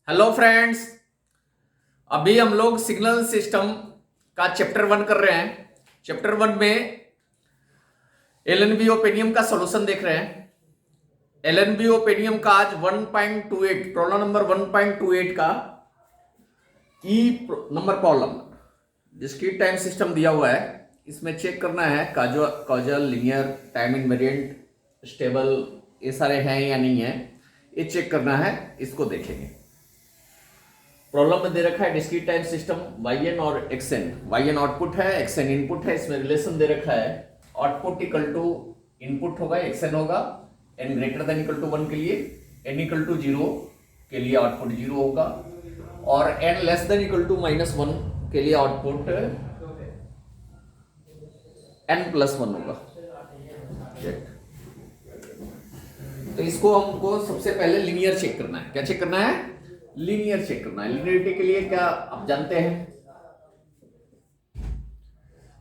Hello friends. अभी हम लोग सिग्नल सिस्टम का चैप्टर 1 कर रहे हैं। चैप्टर 1 में एलएनबी ओपेनियम का सॉल्यूशन देख रहे हैं। एलएनबी ओपेनियम का आज 1.28 प्रॉब्लम नंबर 1.28 का E number problem discrete time system दिया हुआ है। इसमें चेक करना है causal linear time invariant stable ये सारे हैं या नहीं है, ये चेक करना है। इसको देखेंगे। प्रॉब्लम में दे रखा है डिस्क्रीट टाइम सिस्टम वाईएन और एक्सएन। वाईएन आउटपुट है, एक्सएन इनपुट है। इसमें रिलेशन दे रखा है आउटपुट इक्वल टू इनपुट होगा, एक्सएन होगा। N greater than equal to 1 के लिए, एन इक्वल टू 0 के लिए आउटपुट 0 होगा, और n less than equal to -1 के लिए आउटपुट n+1 होगा। तो इसको हमको सबसे पहले लीनियर चेक करना है। क्या चेक करना है? लीनियर चेक करना है। लीनियरिटी के लिए क्या आप जानते हैं?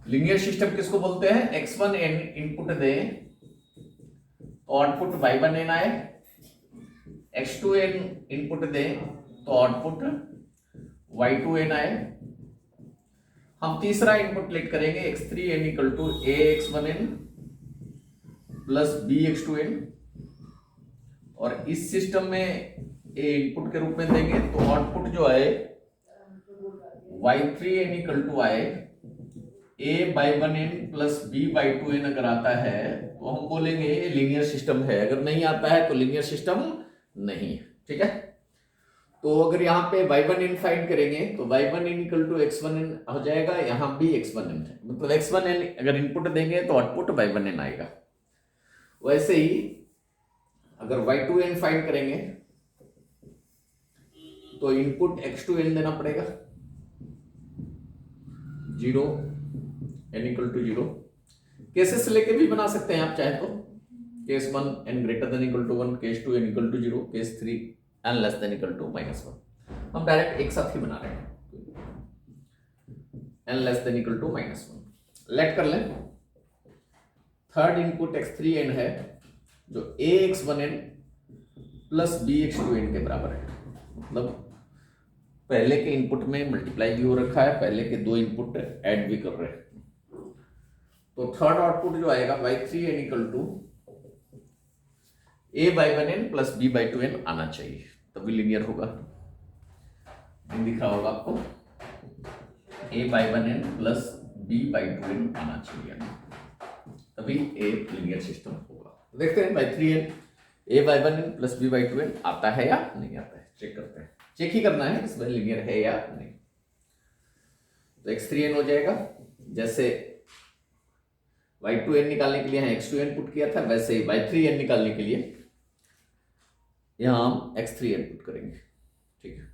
लीनियर सिस्टम किसको बोलते हैं? x1n इनपुट दे तो आउटपुट y1n आए, x2n इनपुट दे तो आउटपुट y2n आए। हम तीसरा इनपुट लेट करेंगे x3n equal to ax1n plus bx2n, और इस सिस्टम में ए इनपुट के रूप में देंगे तो आउटपुट जो आए y3n इक्वल टू आए a/1n प्लस b/2n। अगर आता है तो हम बोलेंगे लीनियर सिस्टम है, अगर नहीं आता है तो लीनियर सिस्टम नहीं है। ठीक है, तो अगर यहाँ पे y1n फाइंड करेंगे तो y1n इक्वल टू x1n हो जाएगा। यहाँ भी x1n है, मतलब x1n अगर इनपुट देंगे तो आउटपुट y1n आएगा। वैसे ही अगर y2n फाइंड करेंगे तो इनपुट x2n देना पड़ेगा, 0 n इक्वल टू 0। केसेस लेके भी बना सकते हैं आप चाहे तो। Case 1 n greater than equal to 1, case 2 n equal to 0, case 3 n less than equal to -1। हम डायरेक्ट एक साथ ही बना रहे हैं, n less than equal to -1। Let कर लें। थर्ड इनपुट x3n है जो ax1n प्लस bx2n के बराबर है। मतलब पहले के इनपुट में मल्टीप्लाई भी हो रखा है, पहले के दो इनपुट ऐड भी कर रहे हैं। तो थर्ड आउटपुट जो आएगा y3n equal to a/1n plus b/2n आना चाहिए, तभी लिनियर होगा। दिख रहा होगा आपको, a/1n प्लस b/2n आना चाहिए, तभी एक लिनियर सिस्टम होगा। देखते हैं y3n a/1n प्लस b/2n आता है या नहीं आता है, चेक करते हैं। चेक ही करना है इसमें लिनियर है या नहीं। तो x3n हो जाएगा, जैसे y2n निकालने के लिए यहाँ x2n पुट किया था, वैसे ही y3n निकालने के लिए यहाँ हम x3n पुट करेंगे। ठीक है,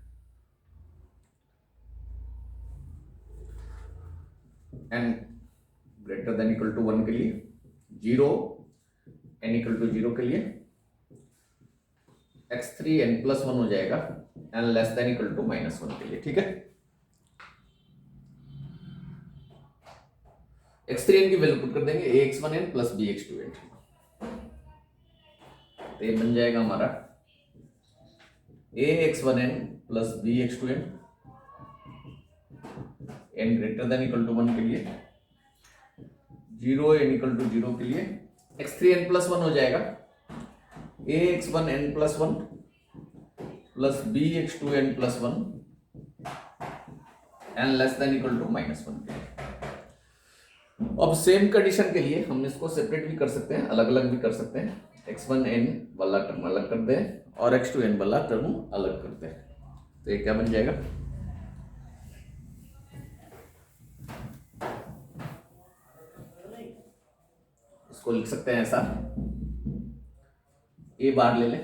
n greater than equal to 1 के लिए, 0 n इक्वल टू 0 के लिए, x3n प्लस 1 हो जाएगा n less than equal to -1 के लिए। ठीक है, x3n की वैल्यू पुट कर देंगे ax1n प्लस bx2n। तो ये बन जाएगा हमारा ax1n plus bx2n n greater than equal to 1 के लिए, 0 n इक्वल टू 0 के लिए, x3n प्लस 1 हो जाएगा ax1n plus 1 plus bx2n plus 1 n less than equal to -1 के लिए। अब सेम कंडीशन के लिए हम इसको सेपरेट भी कर सकते हैं, अलग अलग भी कर सकते हैं। x1n वाला टर्म अलग कर दें और x2n वाला टर्म अलग कर दें, तो ये क्या बन जाएगा? इसको लिख सकते हैं ऐसा, a बार ले लें,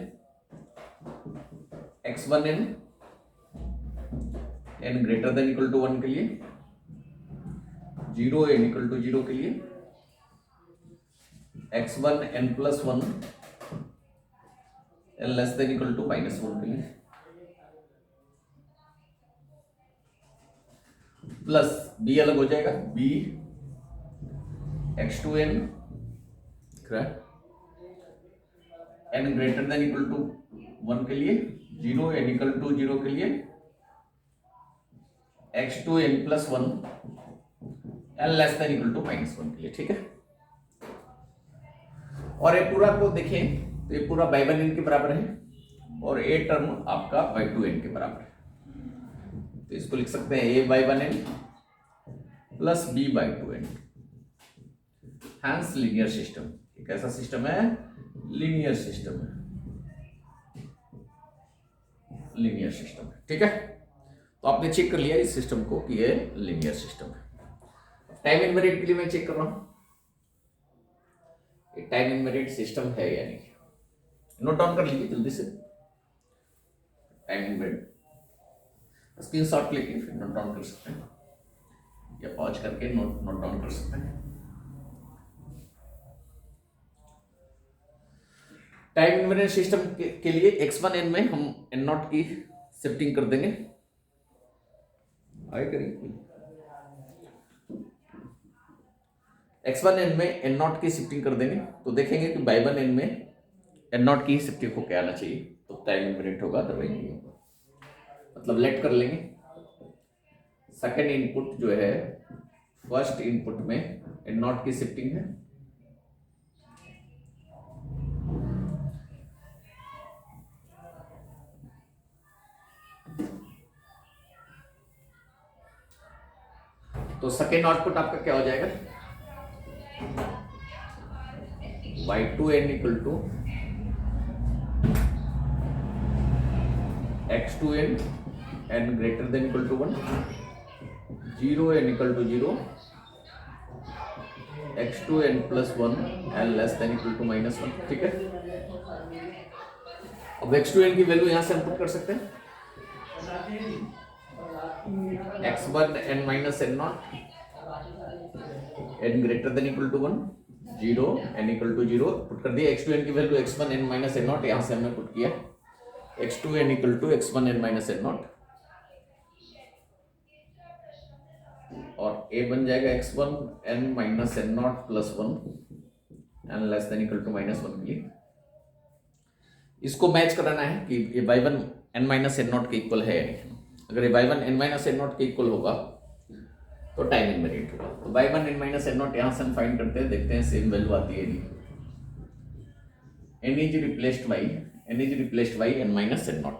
x1n n greater than equal to 1 के लिए, 0 n इक्वल टू 0 के लिए, x1n plus 1 n less than equal to -1 के लिए, प्लस b अलग हो जाएगा, b x2n n greater than equal to 1 के लिए, 0 n इक्वल टू 0 के लिए x2n plus 1 n less than equal to -1 के लिए, ठीक है। और ये पूरा को देखें तो ये पूरा बाई 1n के बराबर है और ये टर्म आपका बाई 2n के बराबर है, तो इसको लिख सकते हैं a by 1n plus b by 2n। Hence linear system, कैसा सिस्टम है? लीनियर सिस्टम है, लीनियर सिस्टम है, ठीक है। तो आपने चेक कर लिया इस सिस्टम को कि ये लीनियर सिस्टम है। टाइम इनवेरिएंट के लिए मैं चेक कर रहा हूं ये टाइम इनवेरिएंट सिस्टम है या नहीं, नोट डाउन कर लीजिए जल्दी से। टाइम इनवेरिएंट स्क्रीनशॉट लेके फिर नोट डाउन कर सकते हैं या पॉज करके नोट डाउन कर सकते हैं। टाइम इनवेरिएंट सिस्टम के लिए x1n में हम n0 की शिफ्टिंग कर देंगे। आगे करिए, x1n में n0 की शिफ्टिंग कर देंगे तो देखेंगे कि बाई 1n में n0 की शिफ्टिंग को क्या आना चाहिए, तो टाइम इनवेरिएंट होगा, अदरवाइज नहीं होगा। मतलब लेट कर लेंगे, सेकेंड इनपुट जो है फर्स्ट इनपुट में n0 की शिफ्टिंग है, तो सेकेंड आउटपुट आपका क्या हो जाएगा? y2n equal to x2n n greater than equal to 1, 0n equal to 0, x2n plus 1 n less than equal to -1, ठीक है। अब x2n की वैल्यू यहां से हम पुट कर सकते हैं, x1n minus n0 n greater than equal to 1, 0 n equal to 0 put कर दिया। x2n की वैल्यू x1n माइनस n0 यहां से हमने पुट किया, x2n equal to x1n minus n0 और a बन जाएगा x1n minus n0 plus 1 n less than equal to -1 के लिए। इसको मैच कराना है कि ये बाई 1 n माइनस n0 के इक्वल है या नहीं। अगर ये बाई 1 n माइनस n0 के इक्वल होगा तो टाइम इनवेरिएंट होगा। तो बाई 1 n माइनस n0 यहां से हम फाइंड करते हैं, देखते हैं सेम वैल्यू आती है नहीं। n is replaced by n minus n0,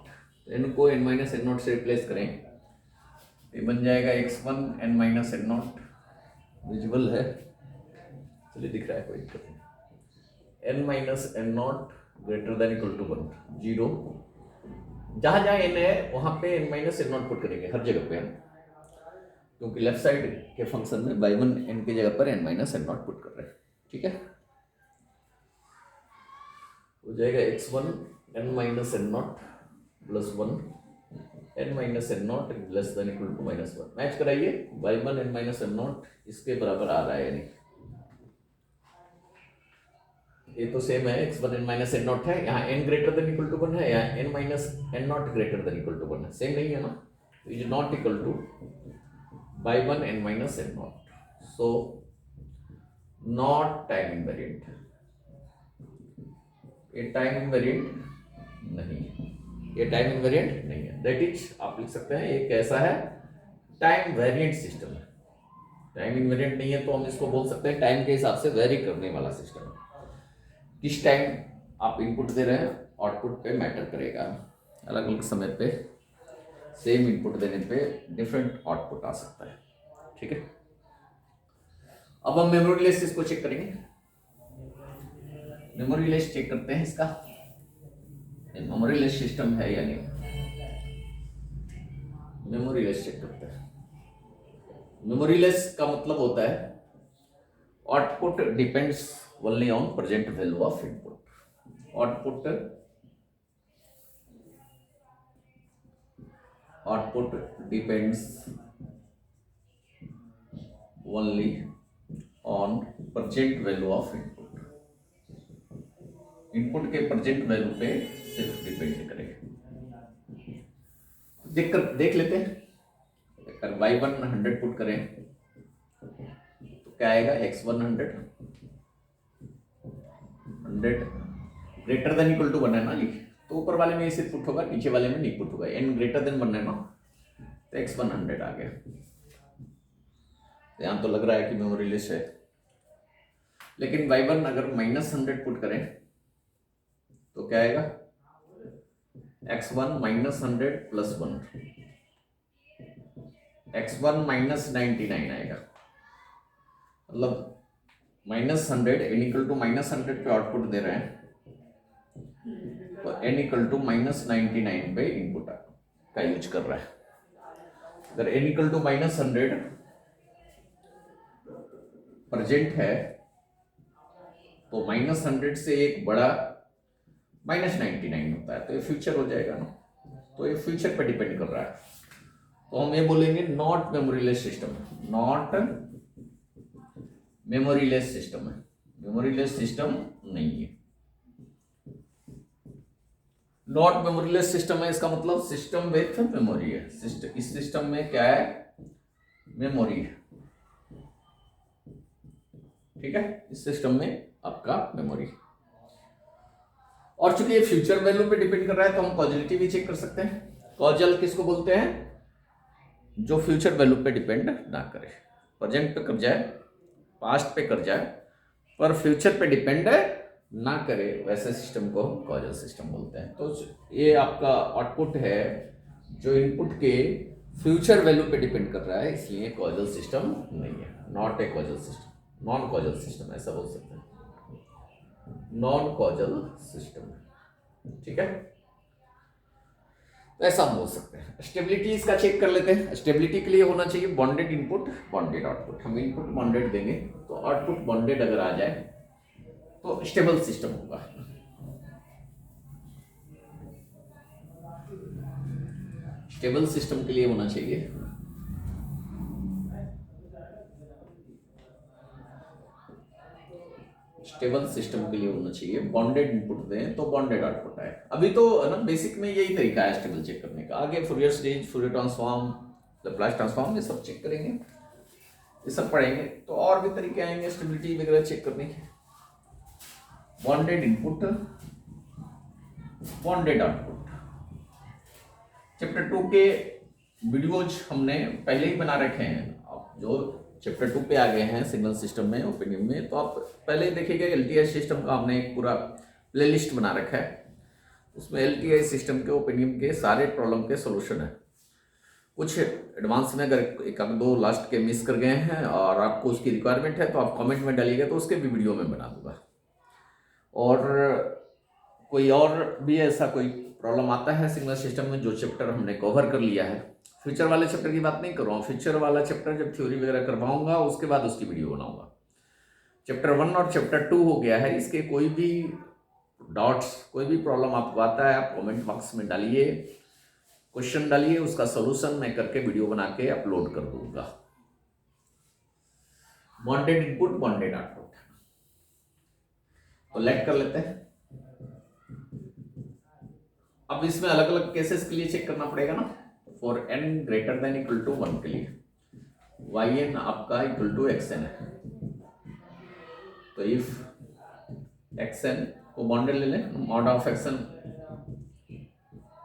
n को n माइनस n0 से रिप्लेस करें, ये बन जाएगा x1 n minus n0, visual है, चलिए दिख रहा है, कोई दिक्कत नहीं। n minus n0 greater than equal to 1, 0, जहां जहां n है वहां पे n माइनस n0 पुट करेंगे हर जगह पे, क्योंकि लेफ्ट साइड के फंक्शन में बाई 1 n की जगह पर n माइनस n0 पुट कर रहे हैं, ठीक है। हो जाएगा x1 n minus n0 plus 1 n minus n0 less than equal to -1। Match कराइए, बाई 1 n माइनस n0 इसके बराबर आ रहा है यानी ये तो सेम है, x1 n माइनस n0 है, यहाँ n greater than equal to 1 है, यहाँ n minus n0 greater than equal to 1 है, सेम नहीं है ना, is not equal to by 1 n minus n0, so not time invariant, ये टाइम इनवेरिएंट नहीं है, ये टाइम इनवेरिएंट नहीं है। दैट इज आप लिख सकते हैं ये कैसा है? टाइम वेरिएंट सिस्टम है। टाइम इनवेरिएंट नहीं है तो हम इसको बोल सकते हैं टाइम के हिसाब से वेरी करने वाला सिस्टम है। किस टाइम आप इनपुट दे रहे हैं आउटपुट पे मैटर करेगा, अलग अलग समय पे सेम इनपुट देने पे डिफरेंट आउटपुट आ सकता है, ठीक है। अब हम मेमोरी लेस इसको चेक करेंगे, मेमोरी लेस चेक करते हैं इसका मेमोरी लेस सिस्टम है या नहीं। मेमोरी लेस चेक करते हैं। मेमोरी लेस का मतलब होता है output depends only on present value of input, output depends only on present value of input, input के प्रेजेंट वैल्यू पे सिर्फ डिपेंड करेगा। देख लेते हैं, अगर y1 100 पुट करें तो क्या आएगा, x1 100 greater than equal to 1 है ना, तो ऊपर वाले में इसे पुट होगा, नीचे वाले में नहीं पुट होगा। n ग्रेटर देन 1 है ना, तो x1 100 आ गया। यहां तो लग रहा है कि मेमोरी लेस है, लेकिन y1 अगर -100 पुट करें तो क्या आएगा, x1 -100 + 1, x1 -99 आएगा। मतलब -100 n = -100 पे आउटपुट दे रहे हैं, तो n = -99 पे इनपुट का यूज कर रहा है। अगर n = -100 प्रेजेंट है तो -100 से एक बड़ा -99 होता है, तो ये फ्यूचर हो जाएगा ना। तो ये फ्यूचर पे डिपेंड कर रहा है, तो हम ये बोलेंगे not memoryless system, not memoryless system है, मेमोरीलेस सिस्टम नहीं है। नॉट मेमोरीलेस सिस्टम है, इसका मतलब सिस्टम विथ मेमोरी है। इस सिस्टम में क्या है, मेमोरी है, ठीक है। इस सिस्टम में आपका मेमोरी, और चूंकि ये फ्यूचर वैल्यू पे डिपेंड कर रहा है तो हम कॉजलिटी भी चेक कर सकते हैं। कॉजल किसको बोलते हैं, जो फ्यूचर वैल्यू पे डिपेंड ना करे, प्रेजेंट पे कर जाए, पास्ट पे कर जाए, पर फ्यूचर पे डिपेंड ना करे, वैसे सिस्टम को हम कॉजल सिस्टम बोलते हैं। तो ये आपका आउटपुट है जो इनपुट के फ्यूचर वैल्यू पे डिपेंड कर रहा है, इसलिए कॉजल सिस्टम नहीं है, not a causal system, non causal system ऐसा बोल सकते हैं, नॉन कॉजल सिस्टम, ठीक है। तो ऐसा हम बोल सकते हैं। स्टेबिलिटी इसका चेक कर लेते हैं। स्टेबिलिटी के लिए होना चाहिए बॉन्डेड इनपुट बॉन्डेड आउटपुट। हम इनपुट बॉन्डेड देंगे तो आउटपुट बॉन्डेड अगर आ जाए तो स्टेबल सिस्टम होगा। स्टेबल सिस्टम के लिए होना चाहिए स्टेबल सिस्टम के लिए होना चाहिए बॉन्डेड इनपुट दें तो बॉन्डेड आउटपुट आए। अभी तो ना बेसिक में यही तरीका है स्टेबल चेक करने का। आगे Fourier series, Fourier transform, Laplace transform, ये सब चेक करेंगे, ये सब पढ़ेंगे तो और भी तरीके आएंगे स्टेबिलिटी वगैरह चेक करने के। Bonded input bonded output, chapter 2 के वीडियोज हमने पहले ही बना रखे हैं। आप जो चैप्टर 2 पे आ गए हैं सिग्नल सिस्टम में, ओपिनियन में, तो आप पहले ही देखिएगा एलटीआई सिस्टम का हमने एक पूरा प्लेलिस्ट बना रखा है। उसमें एलटीआई सिस्टम के ओपिनियन के सारे प्रॉब्लम के सॉल्यूशन है। कुछ एडवांस में अगर एक दो लास्ट के मिस कर गए हैं और आपको उसकी रिक्वायरमेंट है तो आप कमेंट में डालिएगा, तो उसके भी वीडियो में बना दूंगा। और कोई और भी ऐसा कोई प्रॉब्लम आता है सिग्नल सिस्टम में जो चैप्टर हमने कवर कर लिया है, फ्यूचर वाले चैप्टर की बात नहीं कर रहा हूँ, फ्यूचर वाला चैप्टर जब थ्योरी वगैरह करवाऊंगा उसके बाद उसकी वीडियो बनाऊंगा। चैप्टर 1 और चैप्टर 2 हो गया है, इसके कोई भी डाउट्स, कोई भी प्रॉब्लम आपको आता है आप कमेंट बॉक्स में डालिए, क्वेश्चन डालिए, उसका सॉल्यूशन मैं करके वीडियो बना के अपलोड कर दूंगा। बॉन्डेड इनपुट बॉन्डेड आउटपुट, तो लेट कर लेते हैं। अब इसमें अलग अलग केसेस के लिए चेक करना पड़ेगा ना। For n greater than equal to 1 के लिए yn आपका इक्वल टू xn है, तो इफ xn को बॉन्डेड ले लें, mod of xn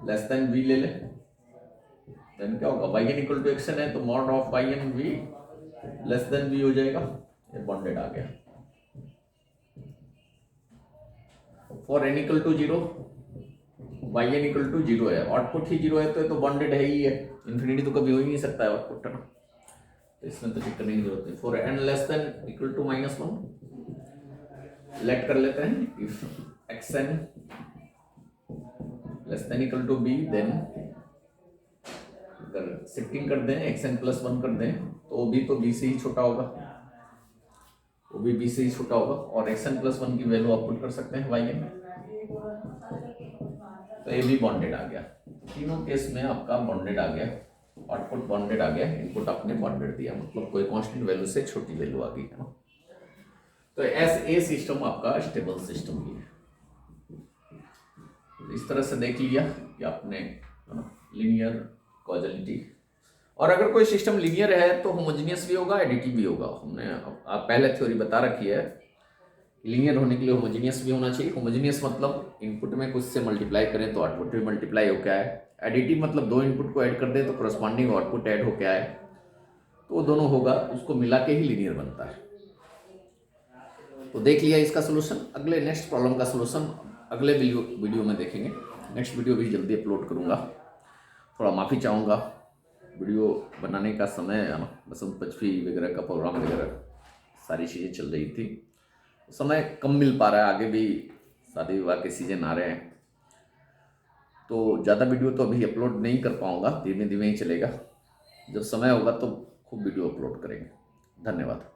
less than v ले लें, देन क्या होगा, yn इक्वल टू xn है तो mod of yn v less than v हो जाएगा, ये बॉन्डेड आ गया। For n equal to 0 yn equal to 0 है, आउटपुट ही 0 है तो बॉन्डेड है ही है, इन्फिनिटी तो कभी हो ही नहीं सकता है आउटपुट, है ना, तो इसमें तो चेक करने की जरूरत नहीं। For n less than equal to -1 let कर लेते हैं, if xn less than equal to b, then अगर शिफ्टिंग कर दें xn प्लस 1 कर दें तो b तो b से ही छोटा होगा, वो भी b से ही छोटा होगा, और xn प्लस 1 की वैल्यू आप पुट कर सकते हैं yn में, तो ये भी बॉन्डेड आ गया। तीनों केस में आपका बॉन्डेड आ गया, आउटपुट बॉन्डेड आ गया, इनपुट आपने बॉन्डेड दिया, मतलब कोई कांस्टेंट वैल्यू से छोटी वैल्यू आ गई, है ना। तो ए सिस्टम आपका स्टेबल सिस्टम भी है। इस तरह से देख लिया कि आपने लीनियर कॉजलिटी, और अगर कोई सिस्टम लीनियर है तो होमोजेनियस भी होगा, एडिटिव भी होगा। हमने आप पहले थ्योरी बता रखी है लीनियर होने के लिए होमोजीनियस भी होना चाहिए। होमोजीनियस मतलब इनपुट में कुछ से मल्टीप्लाई करें तो आउटपुट भी मल्टीप्लाई हो क्या है। एडिटिव मतलब दो इनपुट को ऐड कर दें तो करस्पॉन्डिंग आउटपुट ऐड हो क्या है, तो वो दोनों होगा, उसको मिला के ही लीनियर बनता है। तो देख लिया इसका सोल्यूशन। अगले नेक्स्ट प्रॉब्लम का सोल्यूशन अगले वीडियो में देखेंगे। नेक्स्ट वीडियो भी जल्दी अपलोड करूँगा। थोड़ा माफ़ी चाहूँगा, वीडियो बनाने का समय बसंत पंचमी वगैरह का प्रोग्राम वगैरह सारी चीज़ें चल रही थी, समय कम मिल पा रहा है। आगे भी शादी विवाह के सीजन आ रहे हैं, तो ज़्यादा वीडियो तो अभी अपलोड नहीं कर पाऊँगा, धीमे धीमे ही चलेगा। जब समय होगा तो खूब वीडियो अपलोड करेंगे। धन्यवाद।